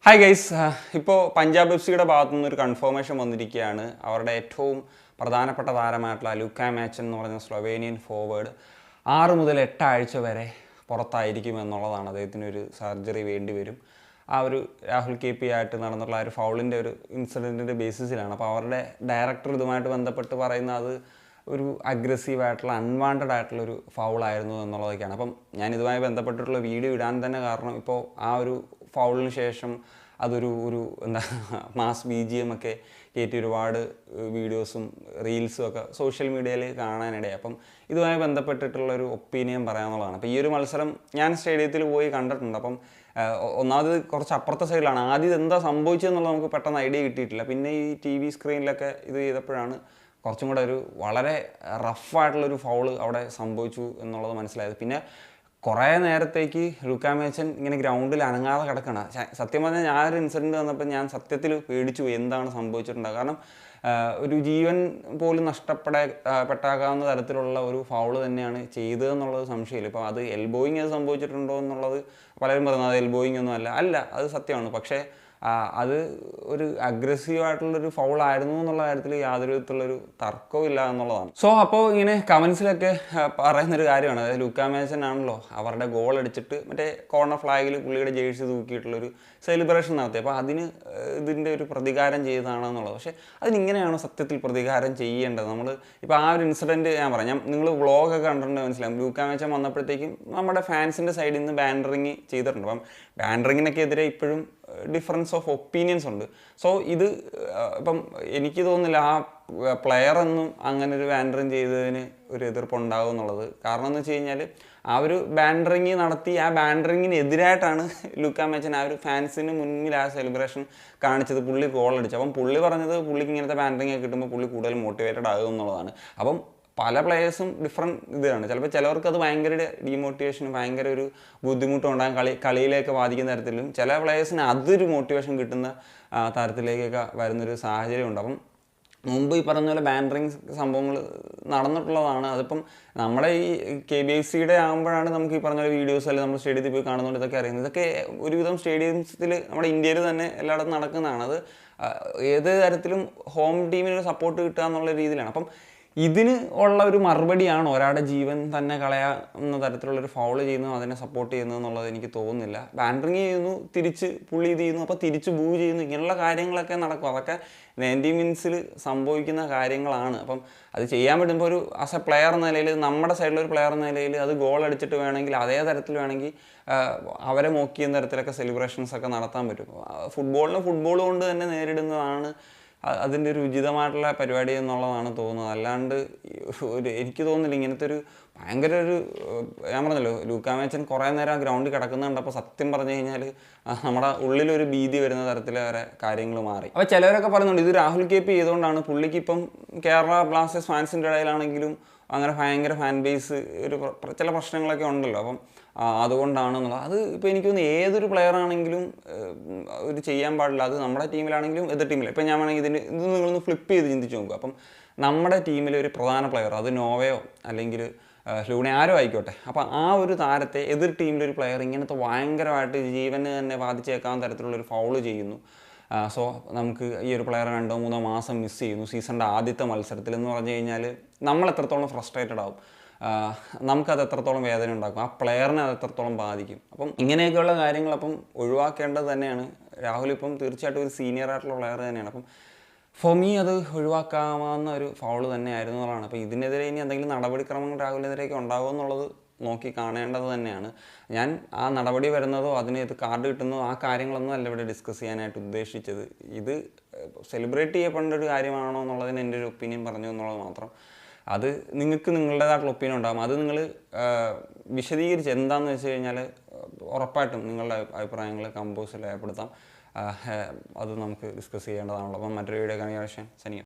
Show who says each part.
Speaker 1: Hi guys, ഇപ്പോൾ Punjab F സിയുടെ ഭാഗത്തു നിന്നൊരു കൺഫർമേഷൻ വന്നിരിക്കുകയാണ്. അവരുടെ ഏറ്റവും പ്രധാനപ്പെട്ട താരമായിട്ടുള്ള ലൂക്ക മാച്ചൻ എന്ന് പറയുന്ന സ്ലൊവേനിയൻ ഫോർവേഡ് 6 മുതൽ 8 ആഴ്ച വരെ പുറത്തായിരിക്കും എന്നുള്ളതാണ്. അദ്ദേഹത്തിന് ഒരു സർജറി വേണ്ടി വരും. ആ ഒരു രാഹുൽ കെ പി ആയിട്ട് നടന്നിട്ടുള്ള ആ ഒരു ഫൗളിൻ്റെ ഒരു ഇൻസിഡൻറ്റിൻ്റെ ബേസിസിലാണ്. അപ്പോൾ അവരുടെ ഡയറക്ടർ ഇതുമായിട്ട് ബന്ധപ്പെട്ട് പറയുന്ന അത് ഒരു അഗ്രസീവായിട്ടുള്ള അൺവാണ്ടഡ് ആയിട്ടുള്ളൊരു ഫൗളായിരുന്നു എന്നുള്ളതൊക്കെയാണ്. അപ്പം ഞാൻ ഇതുമായി ബന്ധപ്പെട്ടിട്ടുള്ള വീഡിയോ ഇടാൻ തന്നെ കാരണം ഇപ്പോൾ ആ ഒരു ഫൗളിന് ശേഷം അതൊരു എന്താ മാസ് BGM ഒക്കെ കയറ്റി ഒരുപാട് വീഡിയോസും റീൽസും ഒക്കെ സോഷ്യൽ മീഡിയയിൽ കാണാനിടയായി. അപ്പം ഇതുമായി ബന്ധപ്പെട്ടിട്ടുള്ളൊരു ഒപ്പീനിയൻ പറയാനുള്ളതാണ്. അപ്പോൾ ഈ ഒരു മത്സരം ഞാൻ സ്റ്റേഡിയത്തിൽ പോയി കണ്ടിട്ടുണ്ട്. അപ്പം ഒന്നാമത് കുറച്ച് അപ്പുറത്തെ സൈഡിലാണ്. ആദ്യം എന്താ സംഭവിച്ചതെന്നുള്ളത് നമുക്ക് പെട്ടെന്ന് ഐഡിയ കിട്ടിയിട്ടില്ല. പിന്നെ ഈ TV സ്ക്രീനിലൊക്കെ ഇത് ചെയ്തപ്പോഴാണ് കുറച്ചും കൂടെ ഒരു വളരെ റഫായിട്ടുള്ളൊരു ഫൗള് അവിടെ സംഭവിച്ചു എന്നുള്ളത് മനസ്സിലായത്. പിന്നെ കുറേ നേരത്തേക്ക് ലൂക്ക മാച്ചൻ ഇങ്ങനെ ഗ്രൗണ്ടിൽ അനങ്ങാതെ കിടക്കണം. സത്യം പറഞ്ഞാൽ ഞാനൊരു ഇൻസിഡൻറ്റ് വന്നപ്പോൾ ഞാൻ സത്യത്തിൽ പേടിച്ചു പോയി എന്താണ് സംഭവിച്ചിട്ടുണ്ടാകുക. കാരണം ഒരു ജീവൻ പോലും പെട്ടാകാവുന്ന തരത്തിലുള്ള ഒരു ഫൗള് തന്നെയാണ് ചെയ്തതെന്നുള്ളത് സംശയമില്ല. ഇപ്പോൾ അത് എൽബോയിങ് അത് സംഭവിച്ചിട്ടുണ്ടോ എന്നുള്ളത് പലരും പറയുന്നത് അത് എൽബോയിങ് ഒന്നും അല്ല, അത് സത്യമാണ്. പക്ഷേ അത് ഒരു അഗ്രസീവായിട്ടുള്ളൊരു ഫൗളായിരുന്നു എന്നുള്ള കാര്യത്തിൽ യാതൊരു വിധത്തിലുള്ളൊരു തർക്കവും ഇല്ല എന്നുള്ളതാണ്. സോ അപ്പോൾ ഇങ്ങനെ കമൻസിലൊക്കെ പറയുന്നൊരു കാര്യമാണ്, അതായത് ലൂക്ക മാച്ചൻ ആണല്ലോ അവരുടെ ഗോൾ അടിച്ചിട്ട് മറ്റേ കോർണർ ഫ്ലാഗിൽ പുള്ളിയുടെ ജേഴ്സി തൂക്കിയിട്ടുള്ളൊരു സെലിബ്രേഷൻ നടത്തി. അപ്പോൾ അതിന് ഇതിൻ്റെ ഒരു പ്രതികാരം ചെയ്തതാണെന്നുള്ളത്. പക്ഷേ അതിനിങ്ങനെയാണോ സത്യത്തിൽ പ്രതികാരം ചെയ്യേണ്ടത്? നമ്മൾ ഇപ്പോൾ ആ ഒരു ഇൻസിഡൻറ്റ് ഞാൻ പറയാം, നിങ്ങൾ വ്ളോഗൊക്കെ കണ്ടിട്ടുണ്ടെങ്കിൽ മനസ്സിലാവും. ലൂക്ക മാച്ചൻ വന്നപ്പോഴത്തേക്കും നമ്മുടെ ഫാൻസിൻ്റെ സൈഡിൽ നിന്ന് ബാൻഡറിങ് ചെയ്തിട്ടുണ്ട്. അപ്പം ബാൻഡറിങ്ങിനൊക്കെ എതിരെ ഇപ്പോഴും ഡിഫറൻസ് ഓഫ് ഒപ്പീനിയൻസ് ഉണ്ട്. സോ ഇത് ഇപ്പം എനിക്ക് തോന്നുന്നില്ല ആ പ്ലെയറൊന്നും അങ്ങനെ ഒരു ബാൻഡറിങ് ചെയ്തതിന് ഒരു എതിർപ്പുണ്ടാകും എന്നുള്ളത്. കാരണം എന്ന് വെച്ച് കഴിഞ്ഞാൽ ആ ഒരു ബാൻഡറിങ് നടത്തി ആ ബാൻഡറിങ്ങിനെതിരായിട്ടാണ് ലൂക്ക മാച്ചൻ ആ ഒരു ഫാൻസിന് മുന്നിൽ ആ സെലിബ്രേഷൻ കാണിച്ചത്. പുള്ളി ഗോൾ അടിച്ചു. അപ്പം പുള്ളി പറഞ്ഞത് പുള്ളിക്ക് ഇങ്ങനത്തെ ബാൻഡറിങ് ഒക്കെ കിട്ടുമ്പോൾ പുള്ളി കൂടുതൽ മോട്ടിവേറ്റഡ് ആകും എന്നുള്ളതാണ്. അപ്പം പല പ്ലെയേഴ്സും ഡിഫറെൻറ്റ് ഇതാണ്. ചിലപ്പോൾ ചിലവർക്ക് അത് ഭയങ്കര ഡീമോട്ടിവേഷനും ഭയങ്കര ഒരു ബുദ്ധിമുട്ടും ഉണ്ടാകും, കളിയിലേക്ക് ബാധിക്കുന്ന തരത്തിലും. ചില പ്ലെയേഴ്സിന് അതൊരു മോട്ടിവേഷൻ കിട്ടുന്ന തരത്തിലേക്കൊക്കെ വരുന്നൊരു സാഹചര്യം ഉണ്ട്. അപ്പം മുമ്പ് ഈ പറഞ്ഞ പോലെ ബാൻഡറിങ് സംഭവങ്ങൾ നടന്നിട്ടുള്ളതാണ്. അതിപ്പം നമ്മുടെ ഈ KBFCയുടെ ആകുമ്പോഴാണ് നമുക്ക് ഈ പറഞ്ഞ പോലെ വീഡിയോസ് അല്ലെങ്കിൽ നമ്മൾ സ്റ്റേഡിയത്തിൽ പോയി കാണുന്നതുകൊണ്ട് ഇതൊക്കെ അറിയുന്നത്. ഇതൊക്കെ ഒരുവിധം സ്റ്റേഡിയംസിൽ നമ്മുടെ ഇന്ത്യയിൽ തന്നെ എല്ലായിടത്തും നടക്കുന്നതാണ്. അത് ഏത് തരത്തിലും ഹോം ടീമിനൊരു സപ്പോർട്ട് കിട്ടുക എന്നുള്ള രീതിയിലാണ്. അപ്പം ഇതിന് ഉള്ള ഒരു മറുപടിയാണ് ഒരാളുടെ ജീവൻ തന്നെ കളയാവുന്ന തരത്തിലുള്ളൊരു ഫൗള് ചെയ്യുന്നു അതിനെ സപ്പോർട്ട് ചെയ്യുന്നു എന്നുള്ളത് എനിക്ക് തോന്നുന്നില്ല. ബാൻഡറിങ് ചെയ്യുന്നു, തിരിച്ച് പുള്ളി ഇത് ചെയ്യുന്നു, അപ്പോൾ തിരിച്ച് ബൂ ചെയ്യുന്നു, ഇങ്ങനെയുള്ള കാര്യങ്ങളൊക്കെ നടക്കും. അതൊക്കെ 90 മിനിറ്റ്സിൽ സംഭവിക്കുന്ന കാര്യങ്ങളാണ്. അപ്പം അത് ചെയ്യാൻ പറ്റുമ്പോൾ ഒരു ആസ് എ പ്ലെയർ എന്ന നിലയിൽ, നമ്മുടെ സൈഡിലൊരു പ്ലെയർ എന്ന നിലയിൽ അത് ഗോൾ അടിച്ചിട്ട് വേണമെങ്കിൽ അതേ തരത്തിൽ വേണമെങ്കിൽ അവരെ മോക്ക് ചെയ്യുന്ന തരത്തിലൊക്കെ സെലിബ്രേഷൻസ് ഒക്കെ നടത്താൻ പറ്റും. ഫുട്ബോൾ കൊണ്ട് തന്നെ നേരിടുന്നതാണ് അതിൻ്റെ ഒരു ഉചിതമായിട്ടുള്ള പരിപാടി എന്നുള്ളതാണ് തോന്നുന്നത്. അല്ലാണ്ട് എനിക്ക് തോന്നുന്നില്ല ഇങ്ങനത്തെ ഒരു ഭയങ്കര ഒരു, ഞാൻ പറഞ്ഞല്ലോ ലൂക്ക മാച്ചൻ കുറേ നേരം ആ ഗ്രൗണ്ടിൽ കിടക്കുന്നുണ്ട്. അപ്പോൾ സത്യം പറഞ്ഞു കഴിഞ്ഞാൽ നമ്മുടെ ഉള്ളിലൊരു ഭീതി വരുന്ന തരത്തിൽ വരെ കാര്യങ്ങൾ മാറി. അപ്പോൾ ചിലവരൊക്കെ പറയുന്നുണ്ട് ഇത് രാഹുൽ കെ പി ചെയ്തുകൊണ്ടാണ്. പുള്ളിക്ക് ഇപ്പം കേരള ബ്ലാസ്റ്റേഴ്സ് ഫാൻസിൻ്റെ ഇടയിലാണെങ്കിലും അങ്ങനെ ഭയങ്കര ഫാൻ ബേസ് ഒരു ചില പ്രശ്നങ്ങളൊക്കെ ഉണ്ടല്ലോ. അപ്പം അതുകൊണ്ടാണെന്നുള്ളത് അത് ഇപ്പോൾ എനിക്ക് തോന്നുന്നു ഏതൊരു പ്ലെയർ ആണെങ്കിലും ഒരു ചെയ്യാൻ പാടില്ല. അത് നമ്മുടെ ടീമിലാണെങ്കിലും എതിർ ടീമിൽ. ഇപ്പം ഞാൻ വേണമെങ്കിൽ ഇത് നിങ്ങളൊന്ന് ഫ്ലിപ്പ് ചെയ്ത് ചിന്തിച്ച് നോക്കുക. അപ്പം നമ്മുടെ ടീമിലെ ഒരു പ്രധാന പ്ലെയർ, അത് നോവയോ അല്ലെങ്കിൽ ലൂണ ആരോ ആയിക്കോട്ടെ, അപ്പോൾ ആ ഒരു താരത്തെ എതിർ ടീമിലൊരു പ്ലെയർ ഇങ്ങനത്തെ ഭയങ്കരമായിട്ട് ജീവന് തന്നെ ബാധിച്ചേക്കാൻ തരത്തിലുള്ളൊരു ഫൗള് ചെയ്യുന്നു. സോ നമുക്ക് ഈ ഒരു പ്ലെയർ 2-3 മാസം മിസ് ചെയ്യുന്നു സീസണിൻ്റെ ആദ്യത്തെ മത്സരത്തിൽ എന്ന് പറഞ്ഞു കഴിഞ്ഞാൽ നമ്മൾ എത്രത്തോളം ഫ്രസ്ട്രേറ്റഡ് ആവും, നമുക്കത് എത്രത്തോളം വേദന ഉണ്ടാക്കും, ആ പ്ലെയറിനെ അത് എത്രത്തോളം ബാധിക്കും. അപ്പം ഇങ്ങനെയൊക്കെയുള്ള കാര്യങ്ങൾ അപ്പം ഒഴിവാക്കേണ്ടത് തന്നെയാണ്. രാഹുൽ ഇപ്പം തീർച്ചയായിട്ടും ഒരു സീനിയർ ആയിട്ടുള്ള പ്ലെയർ തന്നെയാണ്. അപ്പം ഫോർ മീ അത് ഒഴിവാക്കാവുന്ന ഒരു ഫൗള് തന്നെയായിരുന്നു എന്നുള്ളതാണ്. അപ്പോൾ ഇതിനെതിരെ ഇനി എന്തെങ്കിലും നടപടിക്രമങ്ങൾ രാഹുലിനെതിരെയൊക്കെ ഉണ്ടാകുമെന്നുള്ളത് നോക്കി കാണേണ്ടത് തന്നെയാണ്. ഞാൻ ആ നടപടി വരുന്നതോ അതിന് ഇത് കാർഡ് കിട്ടുന്നതോ ആ കാര്യങ്ങളൊന്നും അല്ല ഇവിടെ ഡിസ്കസ് ചെയ്യാനായിട്ട് ഉദ്ദേശിച്ചത്. ഇത് സെലിബ്രേറ്റ് ചെയ്യപ്പെടേണ്ട ഒരു കാര്യമാണോ എന്നുള്ളതിന് എൻ്റെ ഒരു ഒപ്പീനിയൻ പറഞ്ഞു എന്നുള്ളത് മാത്രം. അത് നിങ്ങൾക്ക് നിങ്ങളുടേതായിട്ടുള്ള ഒപ്പീനിയൻ ഉണ്ടാകും. അത് നിങ്ങൾ വിശദീകരിച്ച് എന്താണെന്ന് വെച്ച് കഴിഞ്ഞാൽ ഉറപ്പായിട്ടും നിങ്ങളുടെ അഭിപ്രായങ്ങൾ കമ്പോസിൽ രേഖപ്പെടുത്താം. അത് നമുക്ക് ഡിസ്കസ് ചെയ്യേണ്ടതാണല്ലോ. അപ്പം മറ്റൊരു വീഡിയോ കാണുക. ശനിയ.